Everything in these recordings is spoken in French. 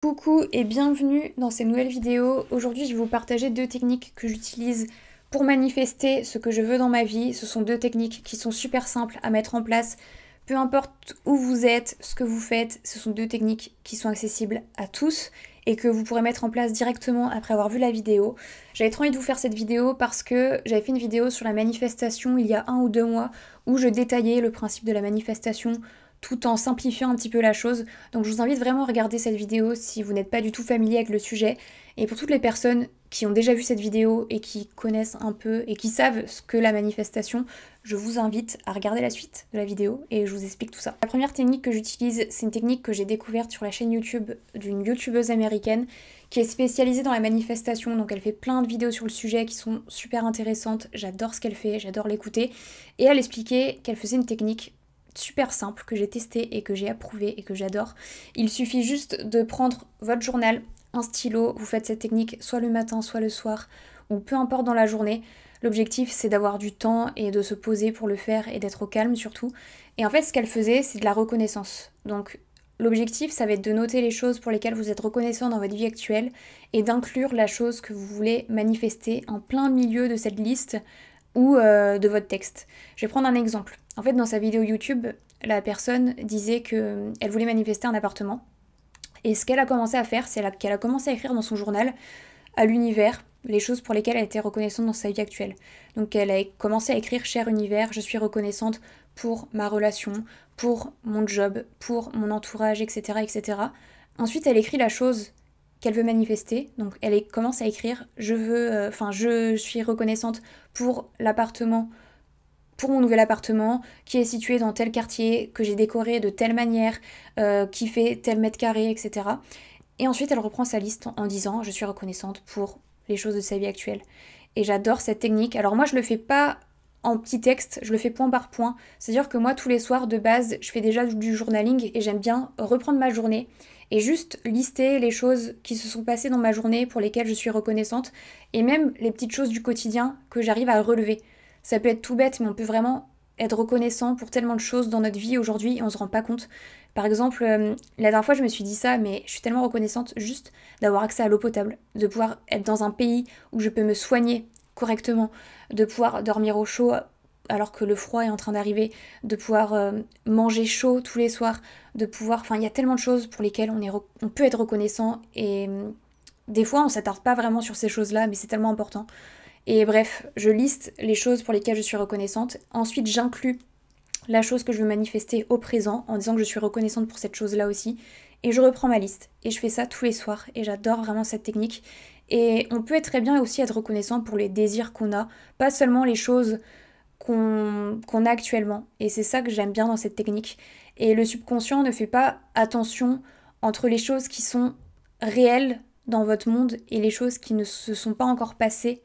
Coucou et bienvenue dans cette nouvelle vidéo. Aujourd'hui, je vais vous partager deux techniques que j'utilise pour manifester ce que je veux dans ma vie. Ce sont deux techniques qui sont super simples à mettre en place. Peu importe où vous êtes, ce que vous faites, ce sont deux techniques qui sont accessibles à tous et que vous pourrez mettre en place directement après avoir vu la vidéo. J'avais trop envie de vous faire cette vidéo parce que j'avais fait une vidéo sur la manifestation il y a 1 ou 2 mois où je détaillais le principe de la manifestation tout en simplifiant un petit peu la chose. Donc je vous invite vraiment à regarder cette vidéo si vous n'êtes pas du tout familier avec le sujet. Et pour toutes les personnes qui ont déjà vu cette vidéo et qui connaissent un peu et qui savent ce que la manifestation, je vous invite à regarder la suite de la vidéo et je vous explique tout ça. La première technique que j'utilise, c'est une technique que j'ai découverte sur la chaîne YouTube d'une youtubeuse américaine qui est spécialisée dans la manifestation. Donc elle fait plein de vidéos sur le sujet qui sont super intéressantes. J'adore ce qu'elle fait, j'adore l'écouter. Et elle expliquait qu'elle faisait une technique super simple que j'ai testé et que j'ai approuvé et que j'adore. Il suffit juste de prendre votre journal, un stylo, vous faites cette technique soit le matin, soit le soir, ou peu importe dans la journée. L'objectif c'est d'avoir du temps et de se poser pour le faire et d'être au calme surtout. Et en fait ce qu'elle faisait c'est de la reconnaissance. Donc l'objectif ça va être de noter les choses pour lesquelles vous êtes reconnaissant dans votre vie actuelle et d'inclure la chose que vous voulez manifester en plein milieu de cette liste ou de votre texte. Je vais prendre un exemple. En fait, dans sa vidéo YouTube, la personne disait qu'elle voulait manifester un appartement. Et ce qu'elle a commencé à faire, c'est qu'elle a commencé à écrire dans son journal à l'univers les choses pour lesquelles elle était reconnaissante dans sa vie actuelle. Donc elle a commencé à écrire: Cher univers, je suis reconnaissante pour ma relation, pour mon job, pour mon entourage, etc. etc. Ensuite, elle écrit la chose qu'elle veut manifester. Donc elle commence à écrire: je suis reconnaissante pour l'appartement, pour mon nouvel appartement qui est situé dans tel quartier, que j'ai décoré de telle manière, qui fait tel mètre carré, etc. Et ensuite elle reprend sa liste en disant: je suis reconnaissante pour les choses de sa vie actuelle. Et j'adore cette technique. Alors moi je le fais pas en petit texte, je le fais point par point. C'est-à-dire que moi tous les soirs de base je fais déjà du journaling et j'aime bien reprendre ma journée et juste lister les choses qui se sont passées dans ma journée pour lesquelles je suis reconnaissante et même les petites choses du quotidien que j'arrive à relever. Ça peut être tout bête mais on peut vraiment être reconnaissant pour tellement de choses dans notre vie aujourd'hui et on se rend pas compte. Par exemple, la dernière fois je me suis dit ça, mais je suis tellement reconnaissante juste d'avoir accès à l'eau potable, de pouvoir être dans un pays où je peux me soigner correctement, de pouvoir dormir au chaud alors que le froid est en train d'arriver, de pouvoir manger chaud tous les soirs, de pouvoir... Enfin, il y a tellement de choses pour lesquelles on peut être reconnaissant et des fois on s'attarde pas vraiment sur ces choses-là, mais c'est tellement important. Et bref, je liste les choses pour lesquelles je suis reconnaissante. Ensuite, j'inclus la chose que je veux manifester au présent en disant que je suis reconnaissante pour cette chose-là aussi. Et je reprends ma liste. Et je fais ça tous les soirs. Et j'adore vraiment cette technique. Et on peut très bien aussi être reconnaissant pour les désirs qu'on a, pas seulement les choses qu'on a actuellement. Et c'est ça que j'aime bien dans cette technique. Et le subconscient ne fait pas attention entre les choses qui sont réelles dans votre monde et les choses qui ne se sont pas encore passées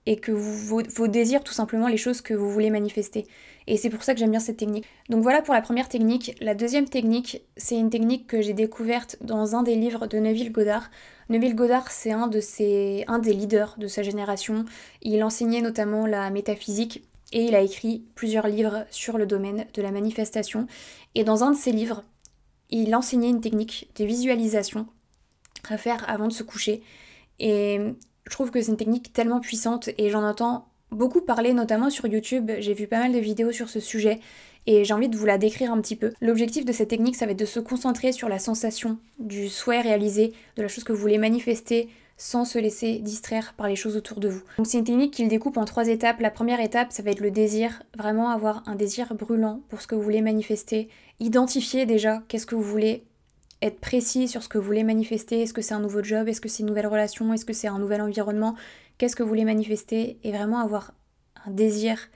et que vos désirs, tout simplement, les choses que vous voulez manifester. Et c'est pour ça que j'aime bien cette technique. Donc voilà pour la première technique. La deuxième technique, c'est une technique que j'ai découverte dans un des livres de Neville Goddard. Neville Goddard, c'est un des leaders de sa génération. Il enseignait notamment la métaphysique et il a écrit plusieurs livres sur le domaine de la manifestation. Et dans un de ses livres, il enseignait une technique de visualisation à faire avant de se coucher. Et je trouve que c'est une technique tellement puissante et j'en entends beaucoup parler, notamment sur YouTube. J'ai vu pas mal de vidéos sur ce sujet et j'ai envie de vous la décrire un petit peu. L'objectif de cette technique, ça va être de se concentrer sur la sensation du souhait réalisé, de la chose que vous voulez manifester, sans se laisser distraire par les choses autour de vous. Donc c'est une technique qu'il découpe en 3 étapes. La première étape, ça va être le désir, vraiment avoir un désir brûlant pour ce que vous voulez manifester. Identifier déjà qu'est-ce que vous voulez, être précis sur ce que vous voulez manifester. Est-ce que c'est un nouveau job? Est-ce que c'est une nouvelle relation? Est-ce que c'est un nouvel environnement? Qu'est-ce que vous voulez manifester? Et vraiment avoir un désir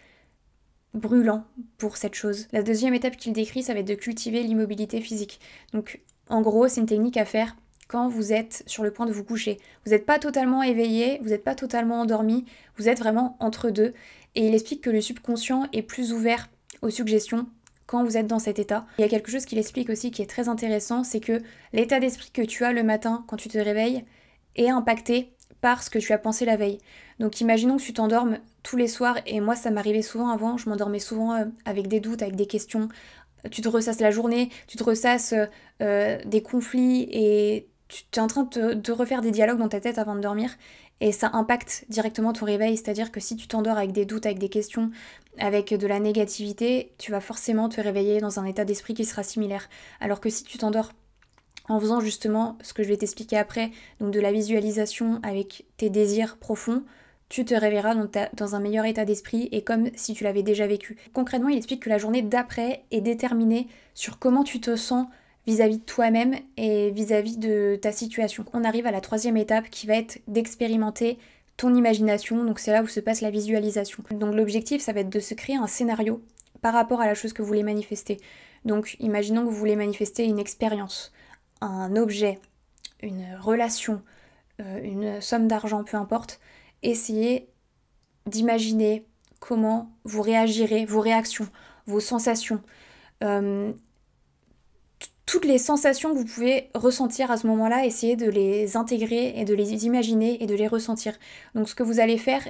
brûlant pour cette chose. La deuxième étape qu'il décrit, ça va être de cultiver l'immobilité physique. Donc en gros, c'est une technique à faire quand vous êtes sur le point de vous coucher. Vous n'êtes pas totalement éveillé, vous n'êtes pas totalement endormi, vous êtes vraiment entre deux. Et il explique que le subconscient est plus ouvert aux suggestions quand vous êtes dans cet état. Il y a quelque chose qu'il explique aussi qui est très intéressant, c'est que l'état d'esprit que tu as le matin quand tu te réveilles est impacté par ce que tu as pensé la veille. Donc imaginons que tu t'endormes tous les soirs, et moi ça m'arrivait souvent avant, je m'endormais souvent avec des doutes, avec des questions. Tu te ressasses la journée, tu te ressasses des conflits et tu es en train de refaire des dialogues dans ta tête avant de dormir et ça impacte directement ton réveil. C'est-à-dire que si tu t'endors avec des doutes, avec des questions, avec de la négativité, tu vas forcément te réveiller dans un état d'esprit qui sera similaire. Alors que si tu t'endors en faisant justement ce que je vais t'expliquer après, donc de la visualisation avec tes désirs profonds, tu te réveilleras dans un meilleur état d'esprit et comme si tu l'avais déjà vécu. Concrètement, il explique que la journée d'après est déterminée sur comment tu te sens vis-à-vis de toi-même et vis-à-vis de ta situation. On arrive à la troisième étape qui va être d'expérimenter ton imagination, donc c'est là où se passe la visualisation. Donc l'objectif, ça va être de se créer un scénario par rapport à la chose que vous voulez manifester. Donc imaginons que vous voulez manifester une expérience, un objet, une relation, une somme d'argent, peu importe. Essayez d'imaginer comment vous réagirez, vos réactions, vos sensations, toutes les sensations que vous pouvez ressentir à ce moment-là, essayez de les intégrer et de les imaginer et de les ressentir. Donc ce que vous allez faire,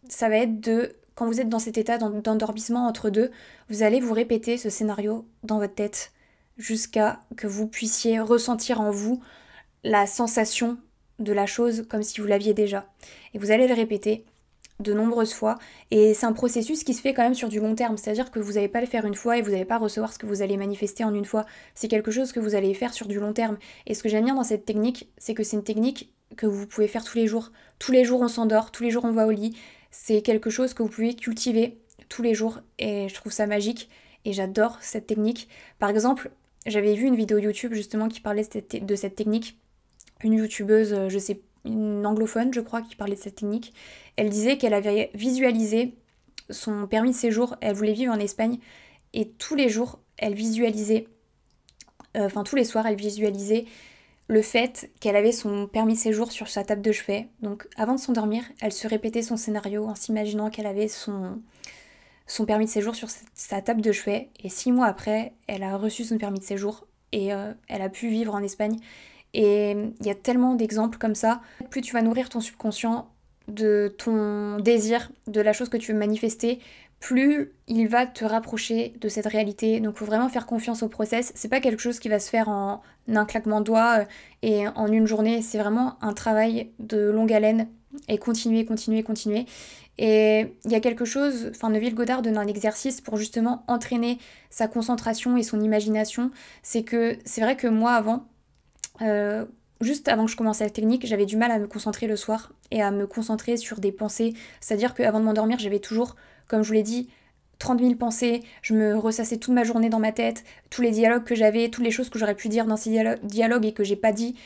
ça va être quand vous êtes dans cet état d'endormissement entre deux, vous allez vous répéter ce scénario dans votre tête jusqu'à que vous puissiez ressentir en vous la sensation de la chose comme si vous l'aviez déjà. Et vous allez le répéter de nombreuses fois et c'est un processus qui se fait quand même sur du long terme, c'est-à-dire que vous n'allez pas le faire une fois et vous n'allez pas recevoir ce que vous allez manifester en une fois, c'est quelque chose que vous allez faire sur du long terme. Et ce que j'aime bien dans cette technique, c'est que c'est une technique que vous pouvez faire tous les jours on s'endort, tous les jours on va au lit, c'est quelque chose que vous pouvez cultiver tous les jours et je trouve ça magique et j'adore cette technique. Par exemple, j'avais vu une vidéo YouTube justement qui parlait de cette technique, une youtubeuse, une anglophone je crois, qui parlait de cette technique. Elle disait qu'elle avait visualisé son permis de séjour, elle voulait vivre en Espagne et tous les jours elle visualisait, tous les soirs elle visualisait le fait qu'elle avait son permis de séjour sur sa table de chevet. Donc avant de s'endormir, elle se répétait son scénario en s'imaginant qu'elle avait son permis de séjour sur sa table de chevet et 6 mois après, elle a reçu son permis de séjour et elle a pu vivre en Espagne. Et il y a tellement d'exemples comme ça. Plus tu vas nourrir ton subconscient de ton désir, de la chose que tu veux manifester, plus il va te rapprocher de cette réalité. Donc il faut vraiment faire confiance au process. C'est pas quelque chose qui va se faire en un claquement de doigts et en une journée. C'est vraiment un travail de longue haleine et continuer. Et il y a quelque chose, Neville Goddard donne un exercice pour justement entraîner sa concentration et son imagination. C'est vrai que moi avant, juste avant que je commence la technique, j'avais du mal à me concentrer le soir et à me concentrer sur des pensées. C'est-à-dire qu'avant de m'endormir, j'avais toujours, comme je vous l'ai dit, 30 000 pensées. Je me ressassais toute ma journée dans ma tête, tous les dialogues que j'avais, toutes les choses que j'aurais pu dire dans ces dialogues et que j'ai pas dit.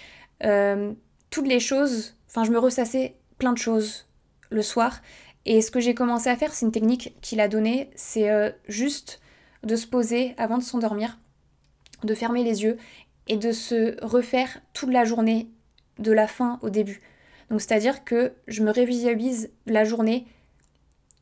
Toutes les choses, je me ressassais plein de choses le soir. Et ce que j'ai commencé à faire, c'est une technique qu'il a donnée, c'est juste de se poser avant de s'endormir, de fermer les yeux et de se refaire toute la journée de la fin au début. Donc c'est-à-dire que je me révisualise la journée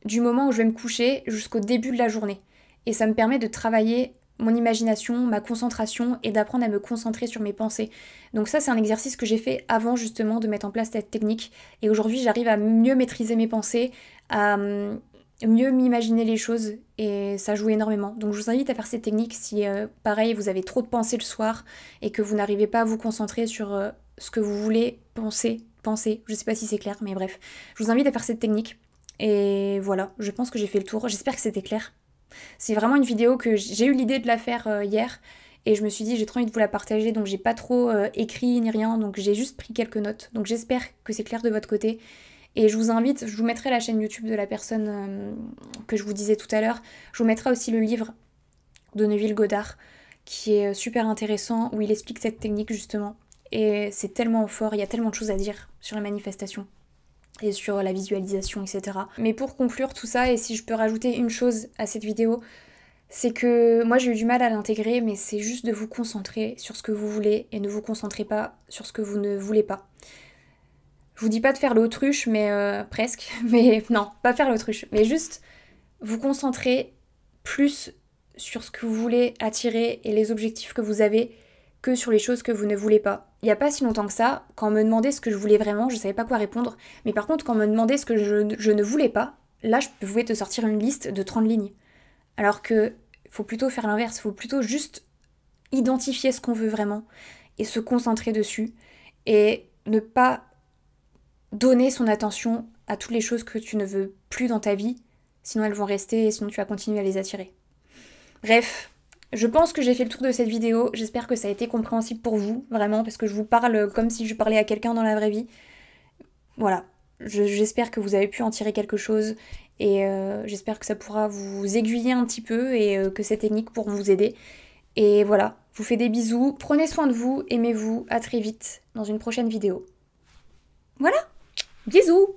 du moment où je vais me coucher jusqu'au début de la journée. Et ça me permet de travailler mon imagination, ma concentration et d'apprendre à me concentrer sur mes pensées. Donc ça, c'est un exercice que j'ai fait avant justement de mettre en place cette technique. Et aujourd'hui, j'arrive à mieux maîtriser mes pensées, à mieux m'imaginer les choses et ça joue énormément. Donc je vous invite à faire cette technique si, pareil, vous avez trop de pensées le soir et que vous n'arrivez pas à vous concentrer sur ce que vous voulez penser. Je sais pas si c'est clair, mais bref. Je vous invite à faire cette technique. Et voilà, je pense que j'ai fait le tour. J'espère que c'était clair. C'est vraiment une vidéo que j'ai eu l'idée de la faire hier et je me suis dit j'ai trop envie de vous la partager donc j'ai pas trop écrit ni rien donc j'ai juste pris quelques notes. Donc j'espère que c'est clair de votre côté. Et je vous mettrai la chaîne YouTube de la personne que je vous disais tout à l'heure. Je vous mettrai aussi le livre de Neville Goddard qui est super intéressant où il explique cette technique justement. Et c'est tellement fort, il y a tellement de choses à dire sur la manifestation et sur la visualisation, etc. Mais pour conclure tout ça, et si je peux rajouter une chose à cette vidéo, c'est que moi j'ai eu du mal à l'intégrer, mais c'est juste de vous concentrer sur ce que vous voulez et ne vous concentrez pas sur ce que vous ne voulez pas. Je vous dis pas de faire l'autruche, mais presque. Mais non, pas faire l'autruche. Mais juste vous concentrer plus sur ce que vous voulez attirer et les objectifs que vous avez que sur les choses que vous ne voulez pas. Il n'y a pas si longtemps que ça, quand on me demandait ce que je voulais vraiment, je savais pas quoi répondre. Mais par contre, quand on me demandait ce que je ne voulais pas, là je pouvais te sortir une liste de 30 lignes. Alors que faut plutôt faire l'inverse, faut plutôt juste identifier ce qu'on veut vraiment et se concentrer dessus et ne pas donner son attention à toutes les choses que tu ne veux plus dans ta vie, sinon elles vont rester et sinon tu vas continuer à les attirer. Bref, je pense que j'ai fait le tour de cette vidéo, j'espère que ça a été compréhensible pour vous, vraiment, parce que je vous parle comme si je parlais à quelqu'un dans la vraie vie. Voilà, j'espère que vous avez pu en tirer quelque chose et j'espère que ça pourra vous aiguiller un petit peu et que ces techniques pourront vous aider. Et voilà, je vous fais des bisous, prenez soin de vous, aimez-vous, à très vite dans une prochaine vidéo. Voilà, bisous!